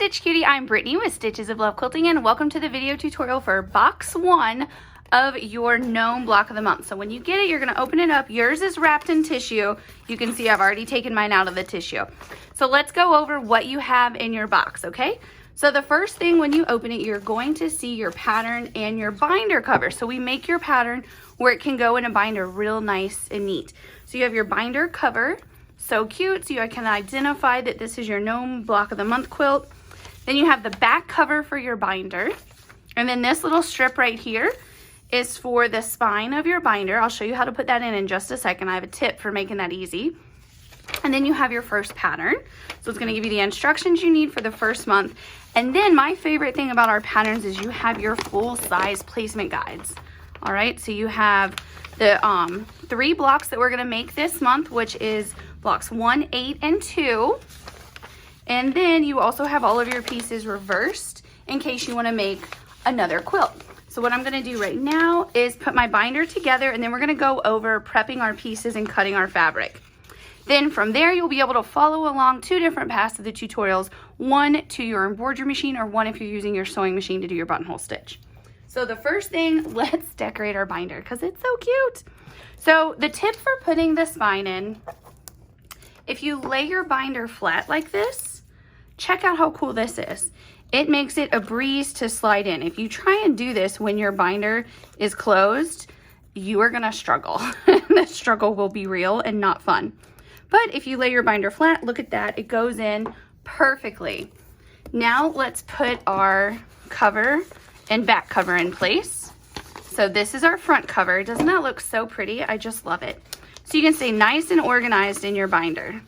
Stitch Cutie, I'm Brittany with Stitches of Love Quilting, and welcome to the video tutorial for box 1 of your Gnome Block of the Month. So when you get it, you're going to open it up. Yours is wrapped in tissue. You can see I've already taken mine out of the tissue. So let's go over what you have in your box, okay? So the first thing when you open it, you're going to see your pattern and your binder cover. So we make your pattern where it can go in a binder real nice and neat. So you have your binder cover. So cute, so you can identify that this is your Gnome Block of the Month quilt. Then you have the back cover for your binder. And then this little strip right here is for the spine of your binder. I'll show you how to put that in just a second. I have a tip for making that easy. And then you have your first pattern. So it's gonna give you the instructions you need for the first month. And then my favorite thing about our patterns is you have your full size placement guides. All right, so you have the 3 blocks that we're gonna make this month, which is blocks 1, 8, and 2. And then you also have all of your pieces reversed in case you want to make another quilt. So what I'm going to do right now is put my binder together, and then we're going to go over prepping our pieces and cutting our fabric. Then from there, you'll be able to follow along 2 different paths of the tutorials, one to your embroidery machine or one if you're using your sewing machine to do your buttonhole stitch. So the first thing, let's decorate our binder because it's so cute. So the tip for putting the spine in, if you lay your binder flat like this, check out how cool this is. It makes it a breeze to slide in. If you try and do this when your binder is closed, you are gonna struggle. The struggle will be real and not fun. But if you lay your binder flat, look at that, it goes in perfectly. Now let's put our cover and back cover in place. So this is our front cover. Doesn't that look so pretty? I just love it. So you can stay nice and organized in your binder.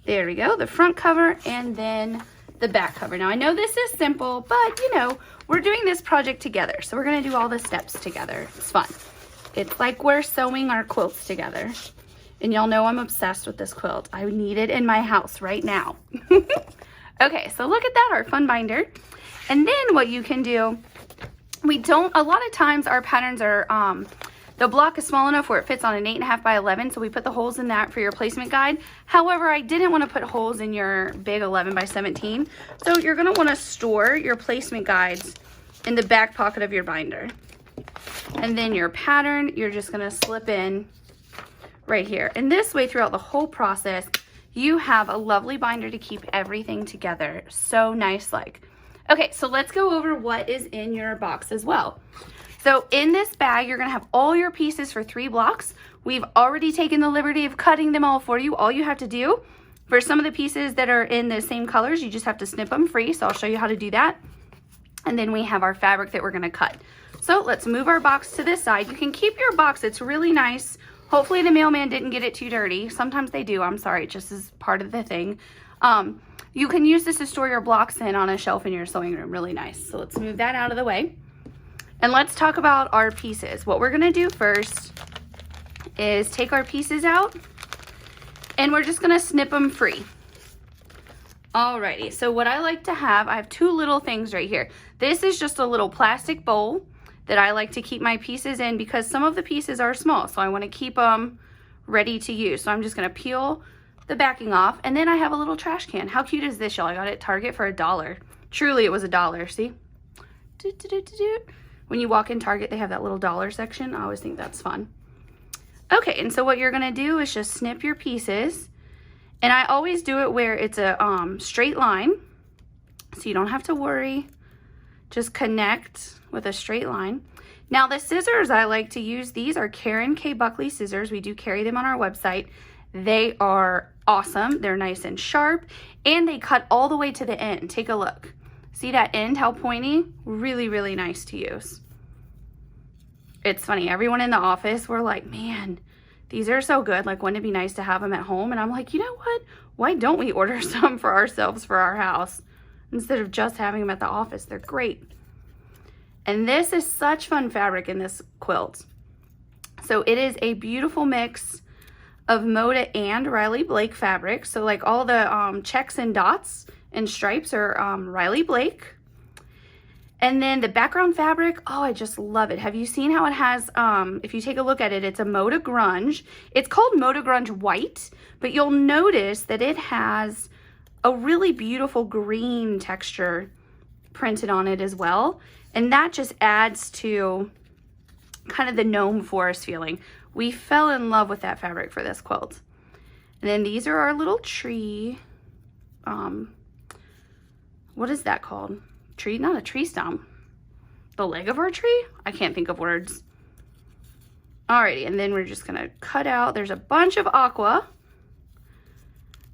There we go, the front cover and then the back cover. Now I know this is simple, but you know, we're doing this project together. So we're gonna do all the steps together. It's fun. It's like we're sewing our quilts together. And y'all know I'm obsessed with this quilt. I need it in my house right now. Okay, so look at that, our fun binder. And then what you can do, a lot of times our patterns are, the block is small enough where it fits on an 8.5 by 11, so we put the holes in that for your placement guide. However, I didn't want to put holes in your big 11 by 17, so you're going to want to store your placement guides in the back pocket of your binder. And then your pattern, you're just going to slip in right here. And this way, throughout the whole process, you have a lovely binder to keep everything together. So nice like. Okay, so let's go over what is in your box as well. So in this bag, you're gonna have all your pieces for 3 blocks. We've already taken the liberty of cutting them all for you. All you have to do, for some of the pieces that are in the same colors, you just have to snip them free. So I'll show you how to do that. And then we have our fabric that we're gonna cut. So let's move our box to this side. You can keep your box, it's really nice. Hopefully the mailman didn't get it too dirty. Sometimes they do, I'm sorry, it just is part of the thing. You can use this to store your blocks in on a shelf in your sewing room, really nice. So let's move that out of the way. And let's talk about our pieces. What we're gonna do first is take our pieces out and we're just gonna snip them free. Alrighty, so what I like to have, I have 2 little things right here. This is just a little plastic bowl that I like to keep my pieces in because some of the pieces are small, so I wanna keep them ready to use. So I'm just gonna peel the backing off, and then I have a little trash can. How cute is this, y'all? I got it at Target for $1. Truly, it was $1, see? When you walk in Target, they have that little dollar section. I always think that's fun. Okay, and so what you're gonna do is just snip your pieces. And I always do it where it's a straight line, so you don't have to worry. Just connect with a straight line. Now the scissors I like to use, these are Karen K. Buckley scissors. We do carry them on our website. They are awesome. They're nice and sharp, and they cut all the way to the end. Take a look. See that end, how pointy? Really, really nice to use. It's funny, everyone in the office were like, man, these are so good. Like, wouldn't it be nice to have them at home? And I'm like, you know what? Why don't we order some for ourselves for our house instead of just having them at the office? They're great. And this is such fun fabric in this quilt. So it is a beautiful mix of Moda and Riley Blake fabric. So like all the checks and dots and stripes are Riley Blake. And then the background fabric, oh, I just love it. Have you seen how it has, if you take a look at it, it's a Moda Grunge. It's called Moda Grunge White, but you'll notice that it has a really beautiful green texture printed on it as well. And that just adds to kind of the gnome forest feeling. We fell in love with that fabric for this quilt. And then these are our little tree, what is that called? Tree, not a tree stump. The leg of our tree? I can't think of words. Alrighty, and then we're just gonna cut out, there's a bunch of aqua,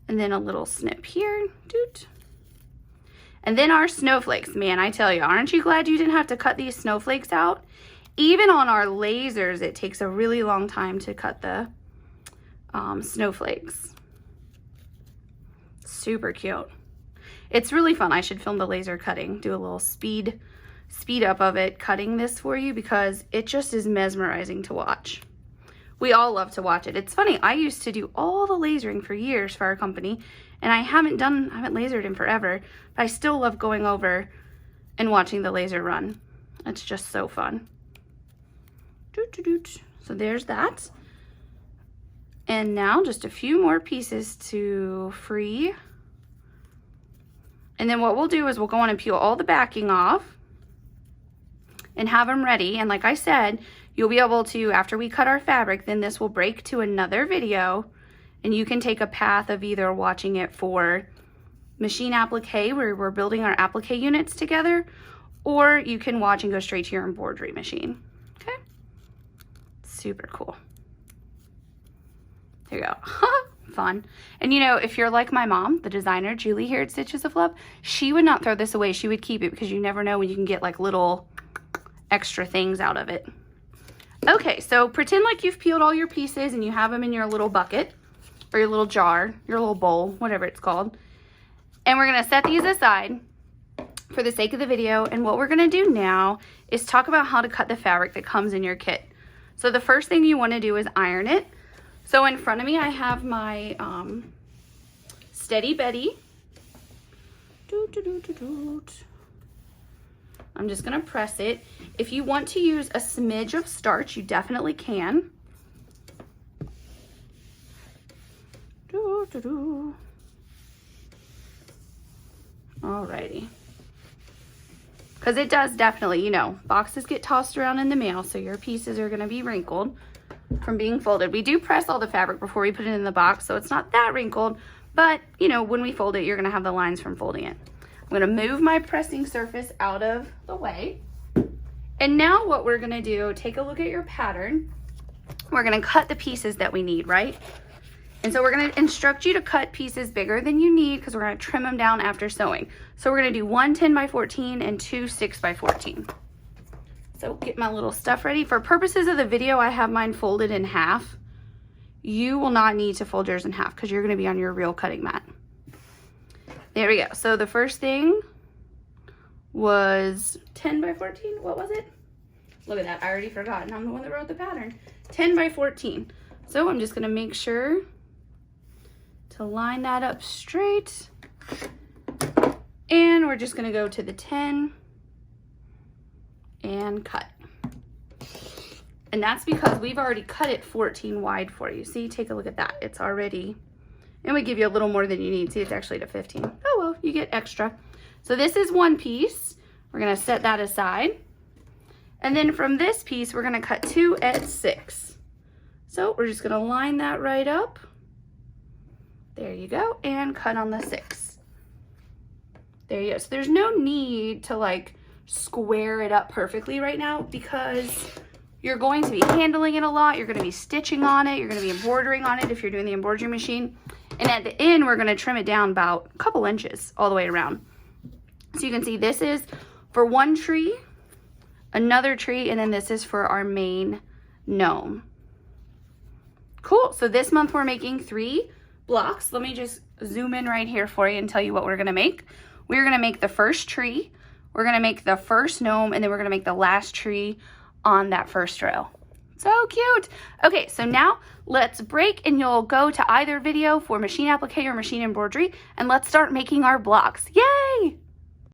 and then a little snip here, doot. And then our snowflakes. Man, I tell you, aren't you glad you didn't have to cut these snowflakes out? Even on our lasers, it takes a really long time to cut the snowflakes. Super cute. It's really fun. I should film the laser cutting, do a little speed up of it, cutting this for you, because it just is mesmerizing to watch. We all love to watch it. It's funny, I used to do all the lasering for years for our company, and I haven't lasered in forever, but I still love going over and watching the laser run. It's just so fun. So there's that. And now just a few more pieces to free. And then what we'll do is we'll go on and peel all the backing off and have them ready. And like I said, you'll be able to, after we cut our fabric, then this will break to another video, and you can take a path of either watching it for machine applique, where we're building our applique units together, or you can watch and go straight to your embroidery machine. Okay? Super cool. There you go. Fun. And you know, if you're like my mom, the designer, Julie here at Stitches of Love, she would not throw this away. She would keep it, because you never know when you can get like little extra things out of it. Okay, so pretend like you've peeled all your pieces and you have them in your little bucket or your little jar, your little bowl, whatever it's called. And we're gonna set these aside for the sake of the video. And what we're gonna do now is talk about how to cut the fabric that comes in your kit. So the first thing you wanna do is iron it. So in front of me, I have my Steady Betty. I'm just gonna press it. If you want to use a smidge of starch, you definitely can. Alrighty. Because it does definitely, you know, boxes get tossed around in the mail, so your pieces are gonna be wrinkled from being folded. We do press all the fabric before we put it in the box, so it's not that wrinkled, but you know, when we fold it, you're gonna have the lines from folding it. I'm gonna move my pressing surface out of the way. And now what we're gonna do, take a look at your pattern. We're gonna cut the pieces that we need, right? And so we're gonna instruct you to cut pieces bigger than you need, because we're gonna trim them down after sewing. So we're gonna do 1 10 by 14 and 2 6 by 14. So get my little stuff ready. For purposes of the video, I have mine folded in half. You will not need to fold yours in half, because you're gonna be on your real cutting mat. There we go. So the first thing was 10 by 14. What was it? Look at that. I already forgot. I'm the one that wrote the pattern. 10 by 14. So I'm just going to make sure to line that up straight. And we're just going to go to the 10 and cut. And that's because we've already cut it 14 wide for you. See, take a look at that. It's already... And we give you a little more than you need. See, it's actually to 15. Oh, well, you get extra. So this is one piece. We're gonna set that aside. And then from this piece, we're gonna cut 2 at 6. So we're just gonna line that right up. There you go. And cut on the 6. There you go. So there's no need to like square it up perfectly right now, because you're going to be handling it a lot. You're gonna be stitching on it. You're gonna be embroidering on it if you're doing the embroidery machine. And at the end, we're gonna trim it down about a couple inches all the way around. So you can see this is for one tree, another tree, and then this is for our main gnome. Cool, so this month we're making 3 blocks. Let me just zoom in right here for you and tell you what we're gonna make. We're gonna make the first tree, we're gonna make the first gnome, and then we're gonna make the last tree on that first row. So cute. Okay, so now let's break, and you'll go to either video for machine applique or machine embroidery, and let's start making our blocks. Yay!